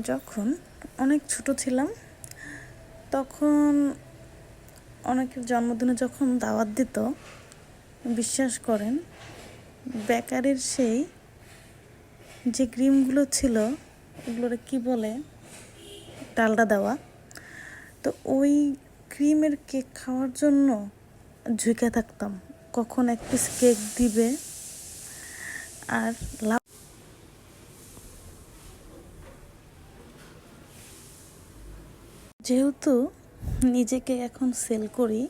যখন অনেক ছোট ছিলাম তখন অনেকের জন্মদিনে যখন দাওয়াত দিত, বিশ্বাস করেন বেকারির সেই যে ক্রিমগুলো ছিল ওগুলোর কি বলে, ডালডা দেওয়া, তো ওই ক্রিমের কেক খাওয়ার জন্য ঝুঁকে থাকতাম কখন এক পিস কেক দিবে। আর যেহেতু নিজেকে এখন সেল করি,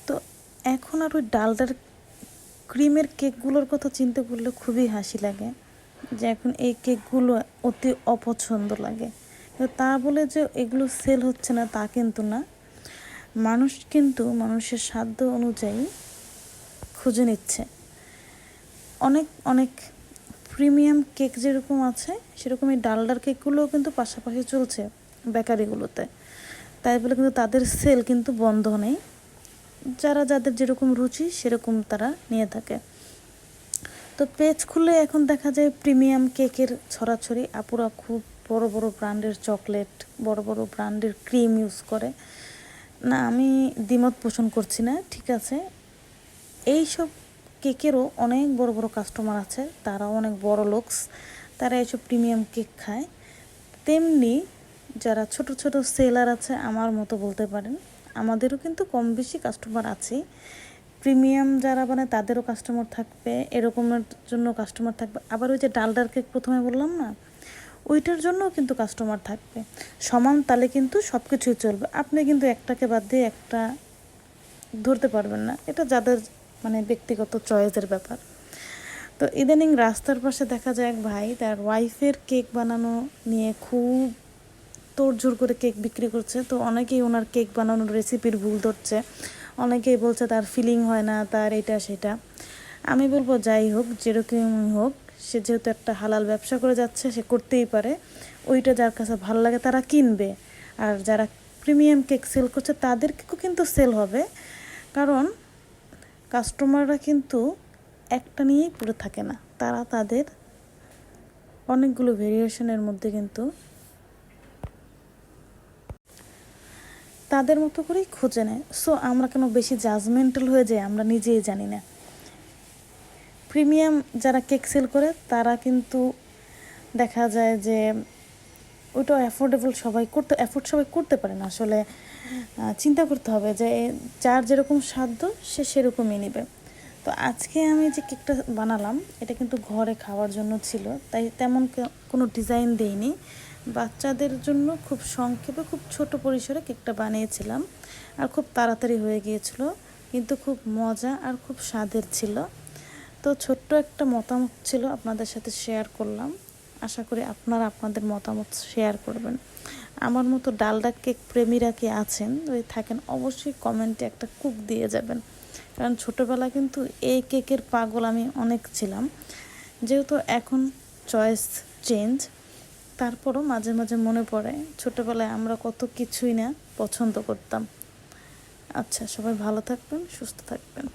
তো এখন আর ওই ডালডার ক্রিমের কেকগুলোর কথা চিন্তা করলে খুবই হাসি লাগে যে এখন এই কেকগুলো অতি অপছন্দ লাগে। তা বলে যে এগুলো সেল হচ্ছে না তা কিন্তু না, মানুষ কিন্তু মানুষের সাধ্য অনুযায়ী খুঁজে নিচ্ছে। অনেক অনেক প্রিমিয়াম কেক যেরকম আছে সেরকম এই ডালডার কেকগুলোও কিন্তু পাশাপাশি চলছে বেকারিগুলোতে, তাই বলে কিন্তু তাদের সেল কিন্তু বন্ধ নেই। যাদের যেরকম রুচি সেরকম তারা নিয়ে থাকে। তো পেজ খুলে এখন দেখা যায় প্রিমিয়াম কেকের ছড়াছড়ি। আপুরা খুব বড় বড় ব্র্যান্ডের চকলেট, বড় বড় ব্র্যান্ডের ক্রিম ইউজ করে। না, আমি দ্বিমত পোষণ করছি না, ঠিক আছে, এইসব কেকেরও অনেক বড় বড় কাস্টমার আছে, তারাও অনেক বড় লোকস, তারা এইসব প্রিমিয়াম কেক খায়। তেমনি যারা ছোট ছোট সেলার আছে আমার মতো বলতে পারেন, আমাদেরও কিন্তু কম বেশি কাস্টমার আছে। প্রিমিয়াম যারা বানায় তাদেরও কাস্টমার থাকবে, এরকমের জন্য কাস্টমার থাকবে। আবার ওই যে ডালডার কেক প্রথমে বললাম না, ওইটার জন্যও কিন্তু কাস্টমার থাকবে। সমান তালে কিন্তু সব কিছুই চলবে। আপনি কিন্তু একটাকে বাদ দিয়ে একটা ধরতে পারবেন না, এটা যাদের ব্যক্তিগত চয়েসের ব্যাপার। তো ইদানিং রাস্তার পাশে দেখা যায় এক ভাই তার ওয়াইফের কেক বানানো নিয়ে খুব তোড়জোড় করে কেক বিক্রি করছে। তো অনেকেই ওনার কেক বানানোর রেসিপির ভুল ধরছে, অনেকেই বলছে তার ফিলিং হয় না, তার এটা সেটা। আমি বলবো যাই হোক, যেরকমই হোক, সে যেহেতু একটা হালাল ব্যবসা করে যাচ্ছে, সে করতেই পারে। ওইটা যার কাছে ভালো লাগে তারা কিনবে। আর যারা প্রিমিয়াম কেক সেল করছে তাদেরকেও কিন্তু সেল হবে, কারণ কাস্টমাররা কিন্তু একটা নিয়েই পড়ে থাকে না, তারা তাদের অনেকগুলো ভেরিয়েশনের মধ্যে কিন্তু তাদের মতো করেই খুঁজে নেয়। সো আমরা কেন বেশি জাজমেন্টাল হয়ে যাই আমরা নিজেই জানি না। প্রিমিয়াম যারা কেক সেল করে তারা কিন্তু দেখা যায় যে ওইটা অ্যাফোর্ডেবল, সবাই করতে পারে না। আসলে চিন্তা করতে হবে যে যার যেরকম সাধ্য সে সেরকমই নেবে। তো আজকে আমি যে কেকটা বানালাম এটা কিন্তু ঘরে খাওয়ার জন্য ছিল, তাই তেমন কোনো ডিজাইন দেইনি। বাচ্চাদের জন্য খুব সংক্ষেপে, খুব ছোট পরিসরে কেকটা বানিয়েছিলাম, আর খুব তাড়াতাড়ি হয়ে গিয়েছিল, কিন্তু খুব মজা আর খুব স্বাদের ছিল। তো ছোট্ট একটা মতামত ছিল, আপনাদের সাথে শেয়ার করলাম। আশা করি আপনারা আপনাদের মতামত শেয়ার করবেন। আমার মতো ডালডা কেক প্রেমীরা কি আছেন, যদি থাকেন অবশ্যই কমেন্টে একটা কুক দিয়ে যাবেন, কারণ ছোটোবেলা কিন্তু এই কেকের পাগল আমি অনেক ছিলাম। যেহেতু এখন চয়েস চেঞ্জ, তারপরও মাঝে মাঝে মনে পড়ে ছোটোবেলায় আমরা কত কিছুই না পছন্দ করতাম। আচ্ছা, সবাই ভালো থাকবেন, সুস্থ থাকবেন।